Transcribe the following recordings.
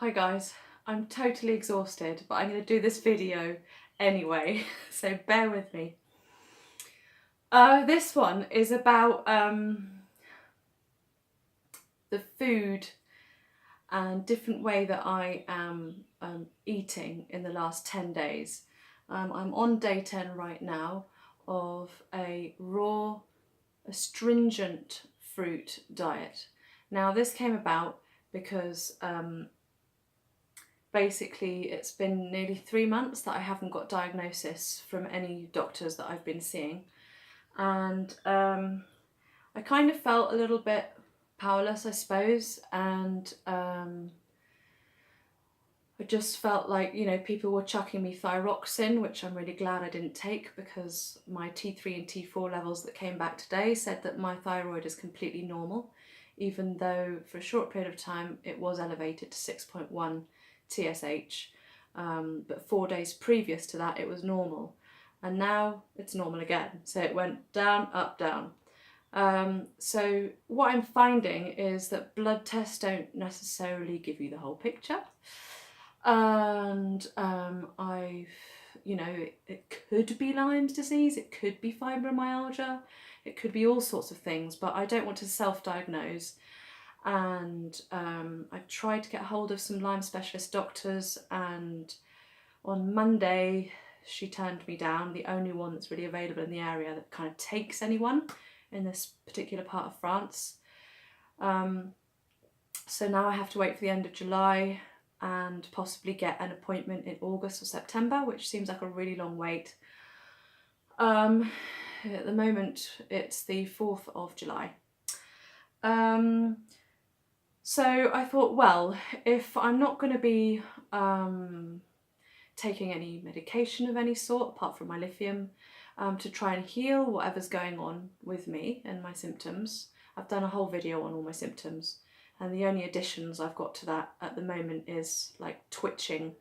Hi guys, I'm totally exhausted, but I'm going to do this video anyway, so bear with me. This one is about the food and different way that I am eating in the last 10 days. I'm on day 10 right now of a raw, astringent fruit diet. Now this came about because basically it's been nearly 3 months that I haven't got diagnosis from any doctors that I've been seeing, and I kind of felt a little bit powerless, I suppose, and I just felt like, you know, people were chucking me thyroxine, which I'm really glad I didn't take, because my T3 and T4 levels that came back today said that my thyroid is completely normal, even though for a short period of time it was elevated to 6.1 TSH, but 4 days previous to that it was normal, and now it's normal again. So it went down, up, down. So what I'm finding is that blood tests don't necessarily give you the whole picture. And you know, it could be Lyme's disease, it could be fibromyalgia, it could be all sorts of things, but I don't want to self-diagnose. And I've tried to get hold of some Lyme specialist doctors, and on Monday she turned me down, the only one that's really available in the area that kind of takes anyone in this particular part of France. So now I have to wait for the end of July and possibly get an appointment in August or September, which seems like a really long wait. At the moment it's the 4th of July. So I thought, well, if I'm not going to be taking any medication of any sort apart from my lithium to try and heal whatever's going on with me and my symptoms, I've done a whole video on all my symptoms, and the only additions I've got to that at the moment is like twitching.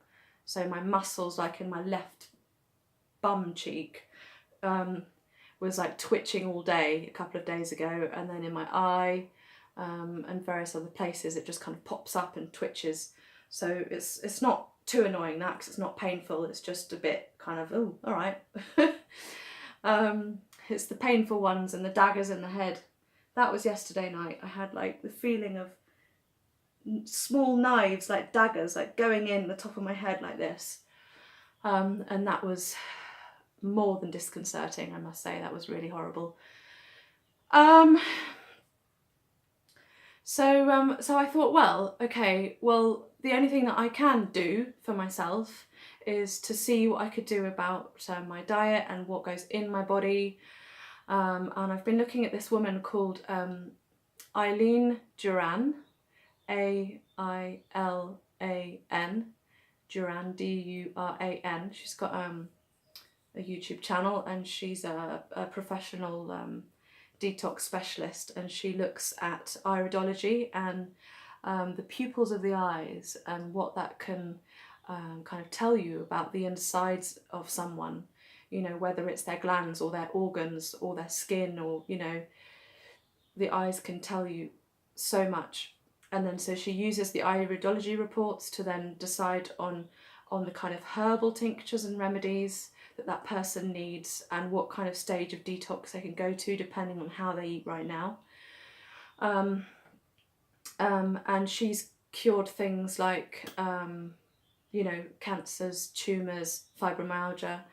So my muscles, like in my left bum cheek, was like twitching all day a couple of days ago, and then in my eye and various other places it just kind of pops up and twitches. So it's not too annoying, that, because it's not painful, it's just a bit kind of, oh, all right. It's the painful ones and the daggers in the head. That was yesterday night. I had like the feeling of small knives, like daggers, like going in the top of my head like this, and that was more than disconcerting, I must say. That was really horrible. So I thought, well, okay, well, the only thing that I can do for myself is to see what I could do about my diet and what goes in my body. And I've been looking at this woman called Eileen Duran, Ailan, Duran, Duran. She's got a YouTube channel, and she's a professional detox specialist, and she looks at iridology and the pupils of the eyes and what that can kind of tell you about the insides of someone, you know, whether it's their glands or their organs or their skin, or, you know, the eyes can tell you so much. And then so she uses the iridology reports to then decide on the kind of herbal tinctures and remedies that person needs, and what kind of stage of detox they can go to depending on how they eat right now. And she's cured things like you know, cancers, tumours, fibromyalgia,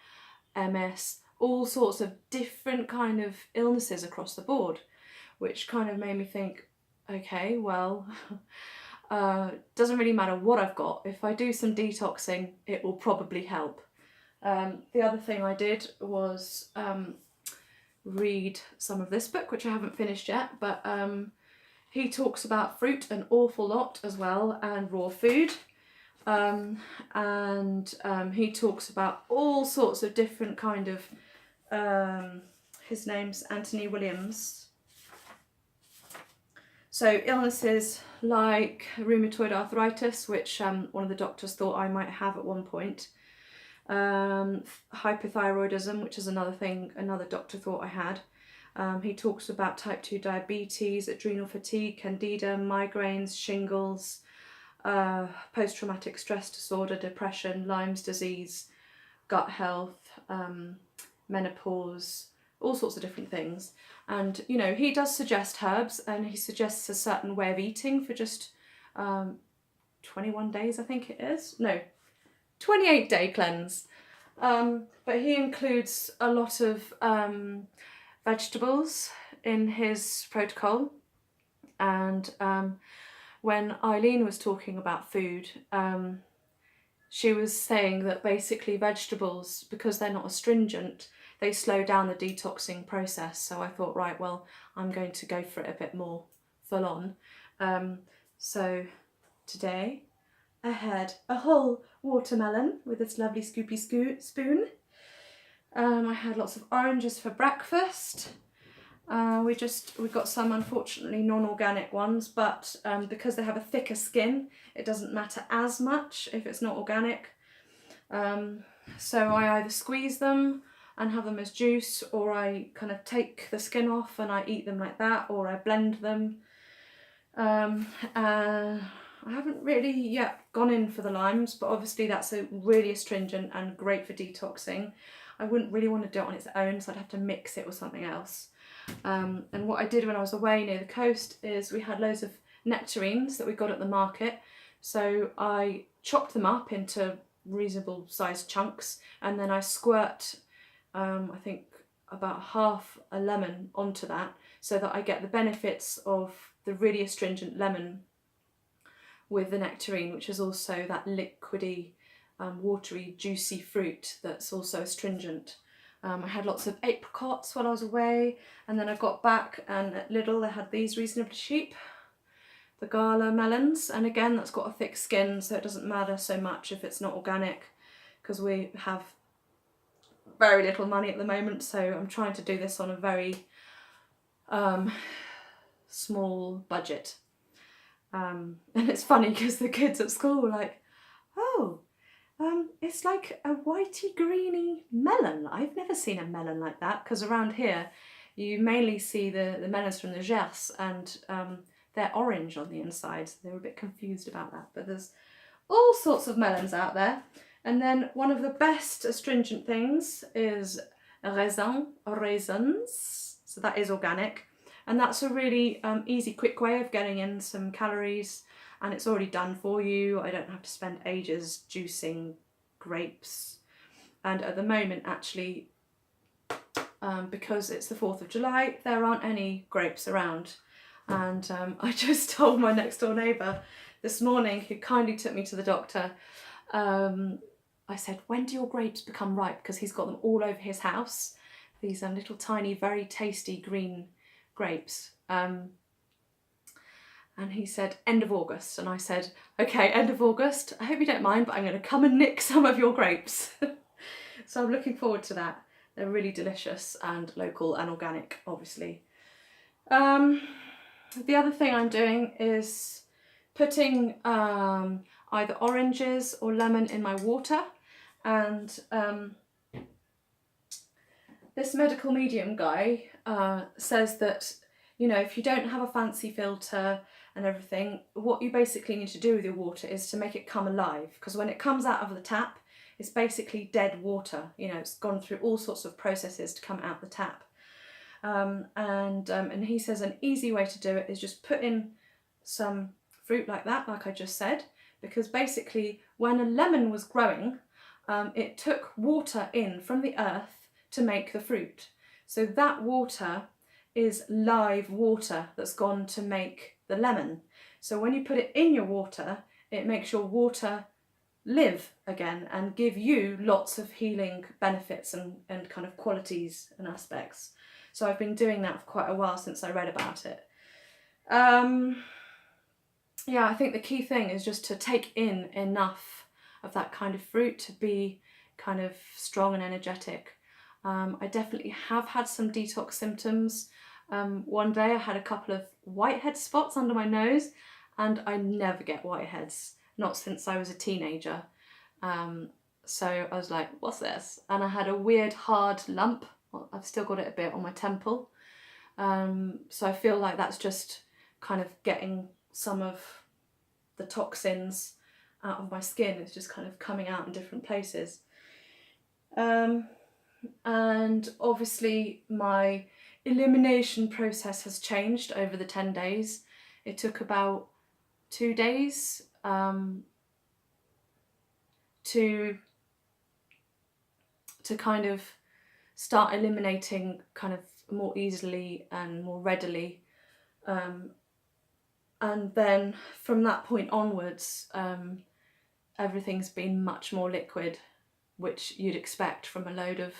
MS, all sorts of different kind of illnesses across the board, which kind of made me think, okay, well, doesn't really matter what I've got. If I do some detoxing, it will probably help. The other thing I did was read some of this book, which I haven't finished yet, but he talks about fruit an awful lot as well, and raw food. And he talks about all sorts of different kind of, his name's Anthony Williams. So illnesses like rheumatoid arthritis, which one of the doctors thought I might have at one point. Hypothyroidism, which is another thing another doctor thought I had. He talks about type 2 diabetes, adrenal fatigue, candida, migraines, shingles, post-traumatic stress disorder, depression, Lyme's disease, gut health, menopause, all sorts of different things. And, you know, he does suggest herbs, and he suggests a certain way of eating for just 21 days, I think it is. No, 28-day cleanse. But he includes a lot of vegetables in his protocol. And when Eileen was talking about food, she was saying that basically vegetables, because they're not astringent, they slow down the detoxing process. So I thought, right, well, I'm going to go for it a bit more full on. So today I had a whole watermelon with this lovely scoopy spoon. I had lots of oranges for breakfast. We got some, unfortunately, non-organic ones, but because they have a thicker skin, it doesn't matter as much if it's not organic. So I either squeeze them and have them as juice, or I kind of take the skin off and I eat them like that, or I blend them. I haven't really yet gone in for the limes, but obviously that's a really astringent and great for detoxing. I wouldn't really want to do it on its own, so I'd have to mix it with something else. And what I did when I was away near the coast is we had loads of nectarines that we got at the market. So I chopped them up into reasonable sized chunks, and then I squirt, I think about half a lemon onto that, so that I get the benefits of the really astringent lemon with the nectarine, which is also that liquidy, watery, juicy fruit that's also astringent. I had lots of apricots while I was away, and then I got back and at Lidl they had these reasonably cheap, the Gala Melons, and again that's got a thick skin, so it doesn't matter so much if it's not organic, because we have very little money at the moment, so I'm trying to do this on a very small budget. And it's funny because the kids at school were like, oh, it's like a whitey greeny melon. I've never seen a melon like that, because around here you mainly see the melons from the Gers, and they're orange on the inside, so they were a bit confused about that. But there's all sorts of melons out there. And then one of the best astringent things is raisins, so that is organic, and that's a really easy, quick way of getting in some calories, and it's already done for you. I don't have to spend ages juicing grapes. And at the moment, actually, because it's the 4th of July, there aren't any grapes around. And I just told my next door neighbour this morning, who kindly took me to the doctor, I said, when do your grapes become ripe? Because he's got them all over his house, these little tiny, very tasty green grapes. And he said, end of August. And I said, okay, end of August. I hope you don't mind, but I'm going to come and nick some of your grapes. So I'm looking forward to that. They're really delicious and local and organic, obviously. The other thing I'm doing is putting either oranges or lemon in my water. And this medical medium guy says that, you know, if you don't have a fancy filter and everything, what you basically need to do with your water is to make it come alive, because when it comes out of the tap, it's basically dead water. You know, it's gone through all sorts of processes to come out the tap. And he says an easy way to do it is just put in some fruit like that, like I just said, because basically when a lemon was growing, it took water in from the earth to make the fruit. So that water is live water that's gone to make the lemon. So when you put it in your water, it makes your water live again and give you lots of healing benefits and kind of qualities and aspects. So I've been doing that for quite a while since I read about it. Yeah, I think the key thing is just to take in enough of that kind of fruit to be kind of strong and energetic. I definitely have had some detox symptoms. One day I had a couple of whitehead spots under my nose, and I never get whiteheads, not since I was a teenager. So I was like, what's this? And I had a weird hard lump. Well, I've still got it a bit on my temple. So I feel like that's just kind of getting some of the toxins out of my skin. It's just kind of coming out in different places. And obviously my elimination process has changed over the 10 days. It took about 2 days to kind of start eliminating kind of more easily and more readily. And then from that point onwards, everything's been much more liquid, which you'd expect from a load of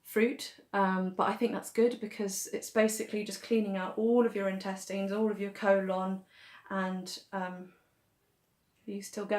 fruit. But I think that's good because it's basically just cleaning out all of your intestines, all of your colon, and you still go.